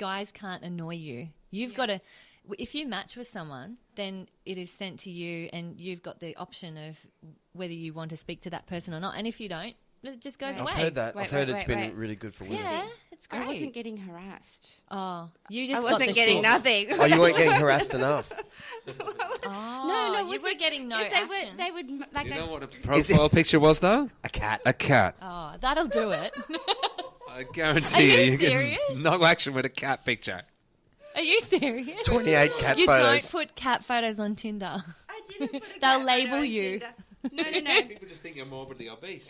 guys can't annoy you. You've got to, if you match with someone, then it is sent to you and you've got the option of whether you want to speak to that person or not. And if you don't, it just goes away. I've heard that. I've heard it's been really good for women. Yeah, it's great. I wasn't getting harassed. Oh, you just I got wasn't the getting shit. nothing. Oh, you weren't getting harassed enough. Oh, no, you were getting no action. They would like. You know what a profile picture was, though? A cat. A cat. Oh, that'll do it. I guarantee Are you you get serious? no action with a cat picture. Are you serious? 28 cat You photos. don't put cat photos on Tinder. I didn't put a They'll cat label photo on you. Tinder. No. People just think you're morbidly obese.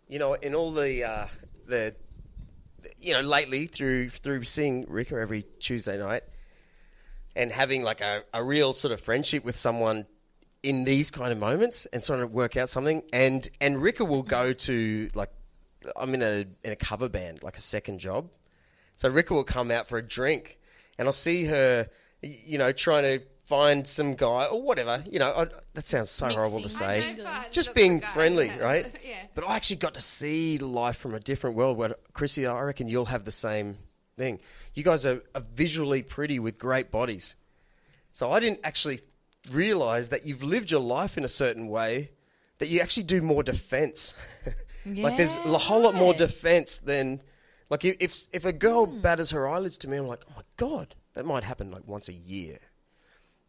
You know, in all the lately through seeing Rika every Tuesday night and having like a real sort of friendship with someone in these kind of moments and trying to work out something, and Rika will go to, like, I'm in a cover band, like a second job, so Rika will come out for a drink and I'll see her, you know, trying to find some guy or whatever, you know. That sounds so horrible to say. Just being friendly, right? Yeah. But I actually got to see life from a different world. Where, Crissy, I reckon you'll have the same thing. You guys are visually pretty with great bodies. So I didn't actually realise that you've lived your life in a certain way that you actually do more defence. Like there's a whole lot more defence than... Like if a girl batters her eyelids to me, I'm like, oh my God, that might happen like once a year.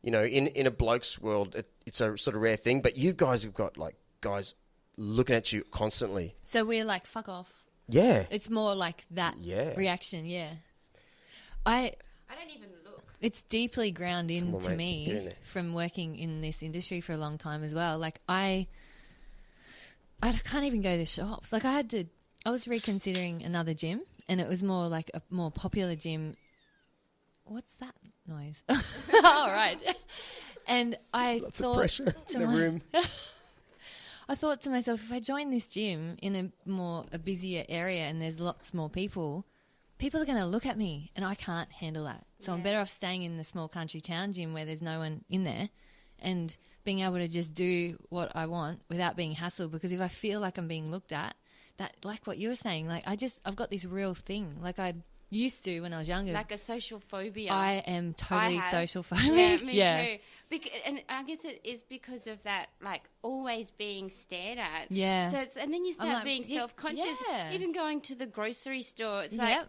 You know, in a bloke's world, it's a sort of rare thing. But you guys have got like guys looking at you constantly. So we're like, fuck off. Yeah. It's more like that reaction, I don't even look. It's deeply ground into me from working in this industry for a long time as well. Like I can't even go to the shops. Like I was reconsidering another gym, and it was more like a more popular gym. What's that noise? All right. And I Lots thought of pressure in the room. I thought to myself, if I join this gym in a busier area and there's lots more people are going to look at me, and I can't handle that. So I'm better off staying in the small country town gym where there's no one in there and being able to just do what I want without being hassled. Because if I feel like I'm being looked at, that, like what you were saying, like I've got this real thing. Like I used to when I was younger. Like a social phobia. I am totally social phobic. Yeah, me too. And I guess it is because of that, like, always being stared at. Yeah. So and then you start being self-conscious. Yeah. Even going to the grocery store, it's like,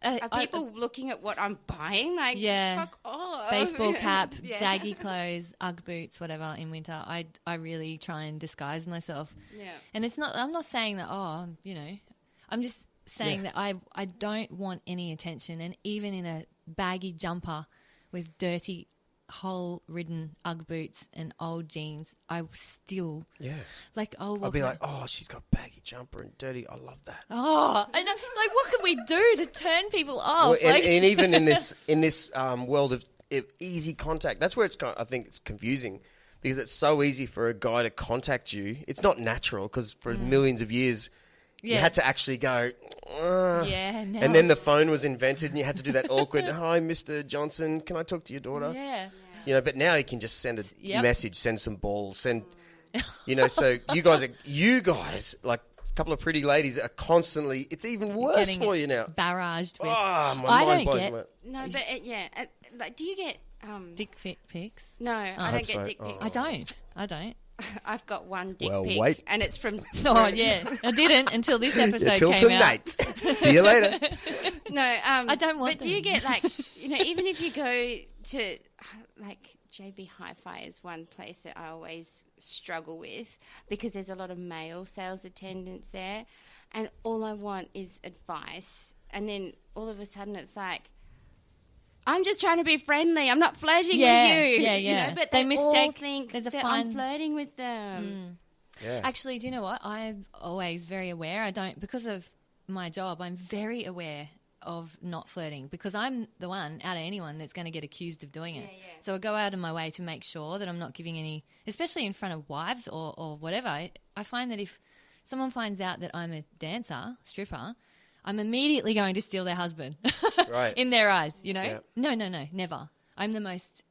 are people looking at what I'm buying? Like, fuck off. Baseball cap, daggy clothes, Ugg boots, whatever, in winter. I really try and disguise myself. Yeah. And I'm not saying that, I'm just saying that I don't want any attention. And even in a baggy jumper with dirty, hole-ridden Ugg boots and old jeans, I still... Yeah. Like, I'll be like, oh, she's got baggy jumper and dirty. I love that. Oh, I know. Like, what can we do to turn people off? Well, and even in this world of easy contact, that's where I think it's confusing, because it's so easy for a guy to contact you. It's not natural, because for millions of years... You had to actually go, and then the phone was invented and you had to do that awkward, hi, Mr. Johnson, can I talk to your daughter? Yeah. You know, but now you can just send a message, send some balls, so you guys, like a couple of pretty ladies are constantly, it's even worse for you now. Barraged with. Oh, my mind blows. No, but like, do you get... dick pics? No, I don't get dick pics. I don't. I've got one dick pic, wait. And it's from... Oh, yeah. I didn't until this episode until came tonight. out. See you later. No, I don't want But do you get, like, even if you go to, like, JB Hi-Fi is one place that I always struggle with, because there's a lot of male sales attendants there, and all I want is advice. And then all of a sudden it's like, I'm just trying to be friendly. I'm not flirting with you. Yeah. You know, but they all think that I'm flirting with them. Yeah. Actually, do you know what? I'm always very aware. Because of my job, I'm very aware of not flirting, because I'm the one out of anyone that's going to get accused of doing it. Yeah. So I go out of my way to make sure that I'm not giving any, especially in front of wives or whatever. I find that if someone finds out that I'm a dancer, stripper, I'm immediately going to steal their husband. Right. In their eyes, you know? Yeah. No, never. I'm the most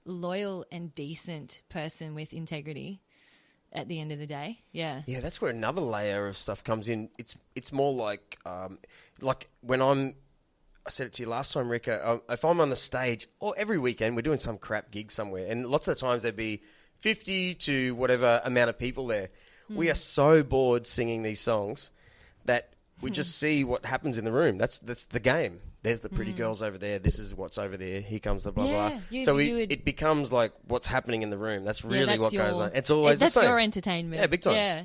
loyal and decent person with integrity. at the end of the day. Yeah. Yeah, that's where another layer of stuff comes in. It's more like when I said it to you last time, Rika, if I'm on the stage, or every weekend, we're doing some crap gig somewhere, and lots of the times there'd be 50 to whatever amount of people there. We are so bored singing these songs that we just see what happens in the room. That's the game. There's the pretty girls over there. This is what's over there. Here comes the blah, blah. So it becomes like what's happening in the room. That's really what goes on. It's always the same. That's your entertainment. Yeah, big time. Yeah.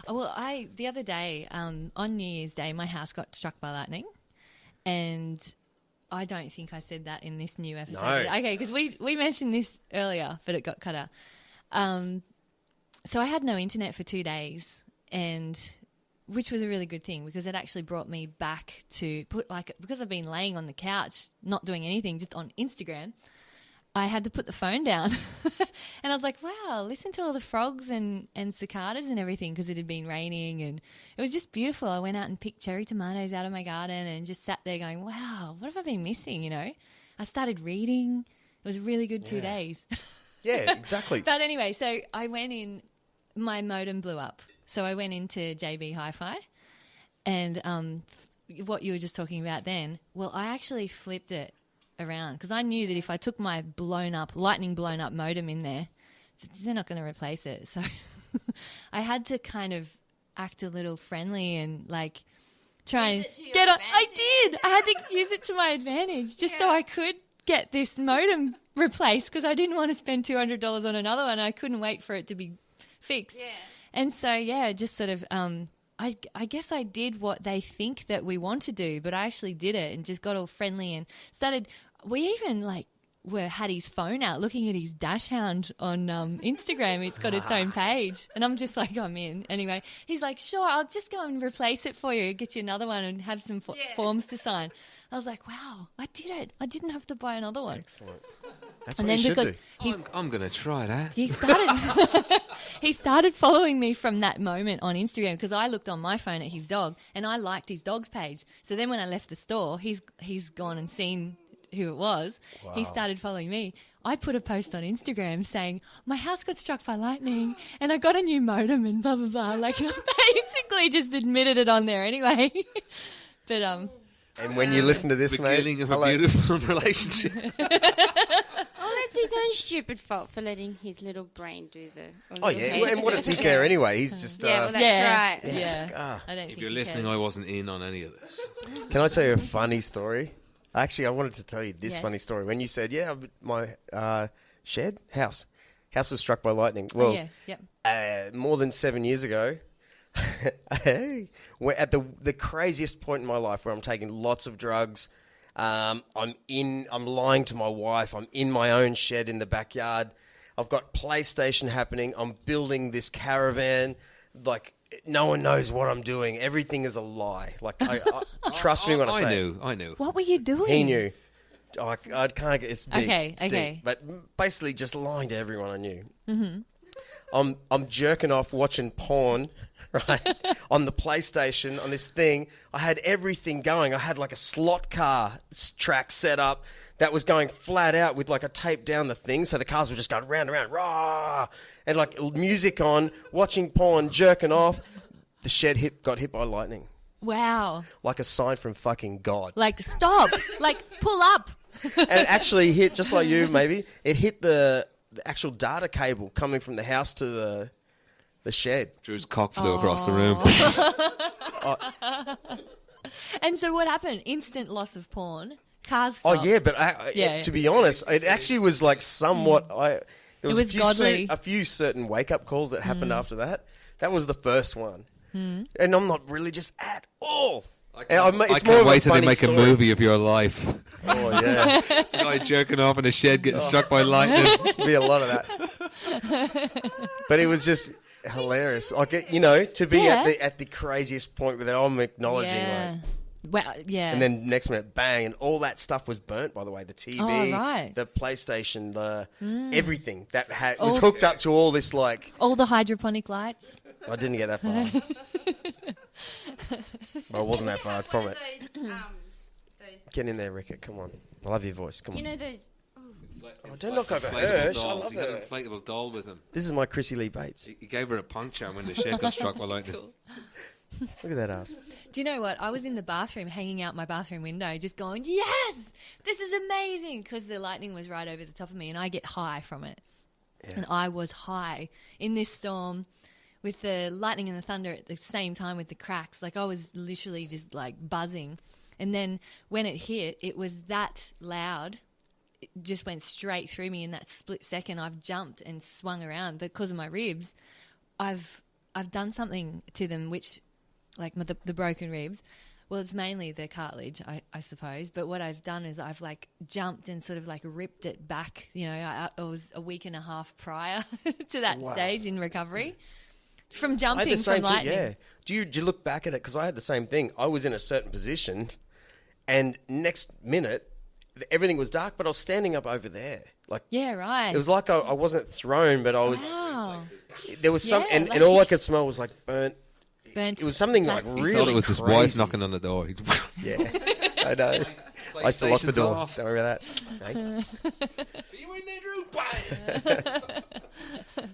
Well, the other day, on New Year's Day, my house got struck by lightning. And I don't think I said that in this new episode. No. Okay, because we mentioned this earlier, but it got cut out. So I had no internet for 2 days, and which was a really good thing because it actually brought me back to because I've been laying on the couch, not doing anything, just on Instagram. I had to put the phone down and I was like, wow, listen to all the frogs and cicadas and everything because it had been raining and it was just beautiful. I went out and picked cherry tomatoes out of my garden and just sat there going, wow, what have I been missing, you know? I started reading. It was a really good 2 days. Yeah, exactly. But anyway, so I went in, my modem blew up. So I went into JB Hi-Fi and what you were just talking about then, well, I actually flipped it around because I knew that if I took my lightning blown up modem in there, they're not going to replace it. So I had to kind of act a little friendly and like try and get on. I did. I had to use it to my advantage just so I could get this modem replaced because I didn't want to spend $200 on another one. I couldn't wait for it to be fixed. Yeah. And so, just sort of I guess I did what they think that we want to do, but I actually did it and just got all friendly and started. We even had his phone out looking at his dash hound on Instagram. It's got its own page, and I'm just like, I'm in. Anyway, he's like, sure, I'll just go and replace it for you, get you another one, and have some forms to sign. I was like, wow, I did it. I didn't have to buy another one. Excellent. That's what you should do. I'm going to try that. He started following me from that moment on Instagram because I looked on my phone at his dog and I liked his dog's page. So then when I left the store, he's gone and seen who it was. Wow. He started following me. I put a post on Instagram saying, my house got struck by lightning and I got a new modem and blah, blah, blah. Like, I basically just admitted it on there anyway. But, and when you listen to this, beginning of a beautiful relationship. Oh, that's his own stupid fault for letting his little brain do the... Oh, yeah. And what does he care anyway? He's just... well, that's right. Yeah. I don't if you're listening, I wasn't in on any of this. Can I tell you a funny story? Actually, I wanted to tell you this funny story. When you said, my house was struck by lightning. Well, more than 7 years ago, we're at the craziest point in my life where I'm taking lots of drugs. I'm lying to my wife. I'm in my own shed in the backyard. I've got PlayStation happening. I'm building this caravan. Like, no one knows what I'm doing. Everything is a lie. Like, trust me when I say I knew. What were you doing? He knew. I can't get... It's deep. Okay. Deep. But basically just lying to everyone I knew. Mm-hmm. I'm jerking off watching porn, right, on the PlayStation, on this thing. I had everything going. I had like a slot car track set up that was going flat out with like a tape down the thing, so the cars were just going round and round, rah, and like music on, watching porn, jerking off. The shed got hit by lightning. Wow. Like a sign from fucking God. Like, stop. Like, pull up. And it actually hit, just like you maybe, it hit the actual data cable coming from the house to the shed. Drew's cock flew across the room. And so what happened? Instant loss of porn. Cars stopped. Oh, yeah, but to be honest, it actually was like somewhat... There was godly. A few certain wake-up calls that happened after that. That was the first one. And I'm not religious at all. I can't wait till they make a movie of your life. Oh, yeah. It's a guy jerking off in a shed getting struck by lightning. Be a lot of that. But it was just hilarious. Like, to be at the craziest point where I'm acknowledging, like... Well, yeah. And then next minute, bang, and all that stuff was burnt, by the way. The TV, the PlayStation, everything that was hooked up to all this, like... All the hydroponic lights. I didn't get that far. Well, it wasn't that far, I promise. Those Get in there, Rika. Come on. I love your voice. Come on. You know those... don't knock over Inflatable her. I dolls. love He had her. an inflatable doll with him. This is my Crissy Lee Bates. He gave her a puncture when the shed got struck by lightning. Cool. Look at that ass. Do you know what? I was in the bathroom, hanging out my bathroom window, just going, yes, this is amazing, because the lightning was right over the top of me, and I get high from it. Yeah. And I was high in this storm with the lightning and the thunder at the same time with the cracks. Like, I was literally just, like, buzzing. And then when it hit, it was that loud. It just went straight through me in that split second. I've jumped and swung around. But because of my ribs, I've done something to them which... like the broken ribs. Well, it's mainly the cartilage, I suppose. But what I've done is I've, like, jumped and sort of, like, ripped it back. You know, I was a week and a half prior to that stage in recovery from jumping from lightning. Yeah. Do you look back at it? Because I had the same thing. I was in a certain position, and next minute, everything was dark, but I was standing up over there. Like, yeah, right. It was like I wasn't thrown, but I was... Wow. There was some... Yeah, and like, all I could smell was, like, burnt... Burnt It was something like plastic. really He thought it was his crazy. wife knocking on the door. Yeah, I know. I used to lock the PlayStation's door. off. Don't worry about that. Hey? Are you in there, Drew? Bang!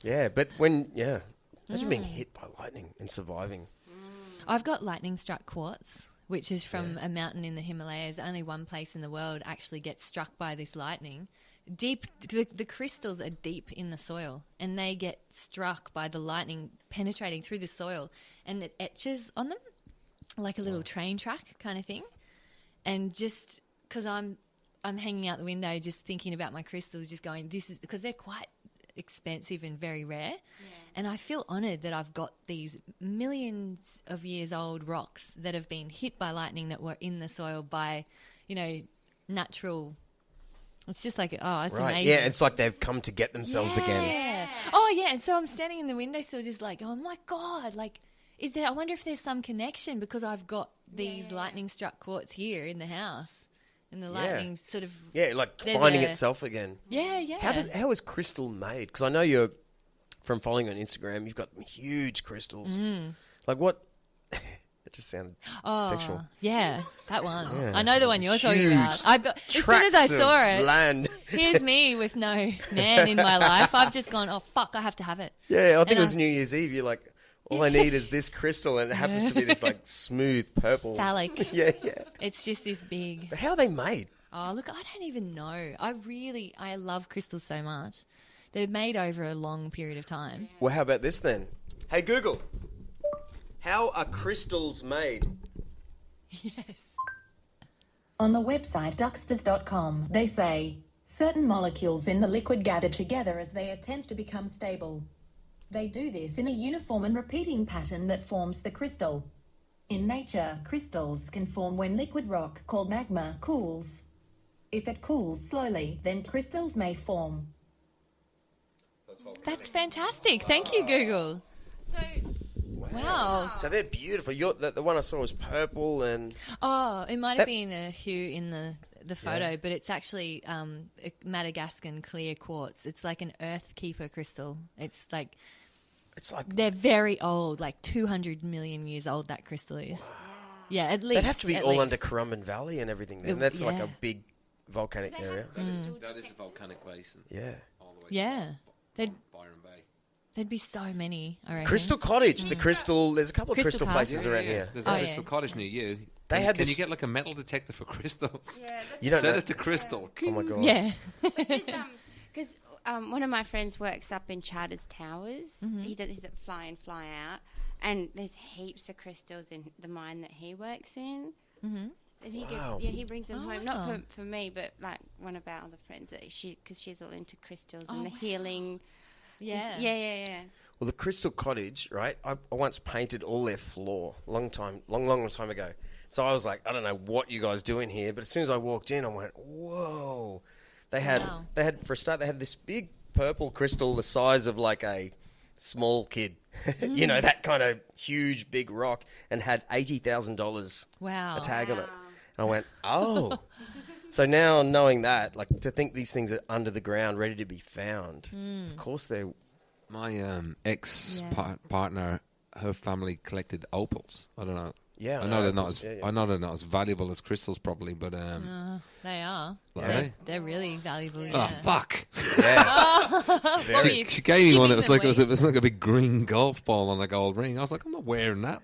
Yeah, but when... Yeah. Imagine being hit by lightning and surviving. I've got lightning struck quartz, which is from a mountain in the Himalayas. Only one place in the world actually gets struck by this lightning. Deep, the crystals are deep in the soil, and they get struck by the lightning penetrating through the soil, and it etches on them like a little train track kind of thing. And just because I'm hanging out the window, just thinking about my crystals, just going, this is because they're quite expensive and very rare. Yeah. And I feel honoured that I've got these millions of years old rocks that have been hit by lightning that were in the soil by, you know, natural. It's just like, oh, it's amazing. Yeah, it's like they've come to get themselves again. Yeah. Oh, yeah. And so I'm standing in the windowsill just like, oh, my God, like, I wonder if there's some connection because I've got these lightning struck quartz here in the house. And the lightning sort of... Yeah, like finding itself again. Yeah, yeah. How is crystal made? Because I know you're, from following on Instagram, you've got huge crystals. Like what... It just sounded sexual. Yeah, that one. Yeah. I know the one you're talking about. As soon as I saw it, land. here's me with no man in my life. I've just gone, oh, fuck, I have to have it. Yeah, I think it was New Year's Eve. You're like, all I need is this crystal, and it happens to be this like smooth purple. Phallic. Yeah. It's just this big... But how are they made? Oh, look, I don't even know. I love crystals so much. They're made over a long period of time. Well, how about this then? Hey, Google. How are crystals made? Yes. On the website ducksters.com, they say, certain molecules in the liquid gather together as they attempt to become stable. They do this in a uniform and repeating pattern that forms the crystal. In nature, crystals can form when liquid rock, called magma, cools. If it cools slowly, then crystals may form. That's fantastic. Thank you, Google. So, wow. So they're beautiful. The one I saw was purple and... Oh, it might have been a hue in the photo, but it's actually a Madagascan clear quartz. It's like an earth keeper crystal. It's like they're very old, like 200 million years old that crystal is. Wow. Yeah, at least. They'd have to be all under Currumbin Valley and everything then. That's like a big volcanic area. That is a volcanic basin. Yeah. All the way Yeah. to Byron Bay. There'd be so many, I reckon. Crystal Cottage. There's a couple of crystal places around here. There's a crystal cottage near you. Can you get like a metal detector for crystals? yeah, You don't Set know. it to crystal. Oh my God. Yeah. because one of my friends works up in Charters Towers. He's at Fly In, Fly Out, and there's heaps of crystals in the mine that he works in. And he gets, he brings them home. Not for me, but like one of our other friends because she's all into crystals and the healing. Yeah. Yeah. Well, the Crystal Cottage, right? I once painted all their floor, long time ago. So I was like, I don't know what you guys do in here, but as soon as I walked in, I went, whoa. They had for a start, they had this big purple crystal the size of like a small kid, you know, that kind of huge big rock, and had $80,000 Wow. a tag on it. And I went, oh. So now knowing that, like to think these things are under the ground, ready to be found. Of course they're... My ex partner, her family collected opals. I don't know. Yeah, I know they're not as I know they're not as valuable as crystals, probably, but they are. Are They're really valuable. oh Yeah. fuck! What were you She gave me one. It was giving like them it was like a big green golf ball on a gold ring. I was like, I'm not wearing that.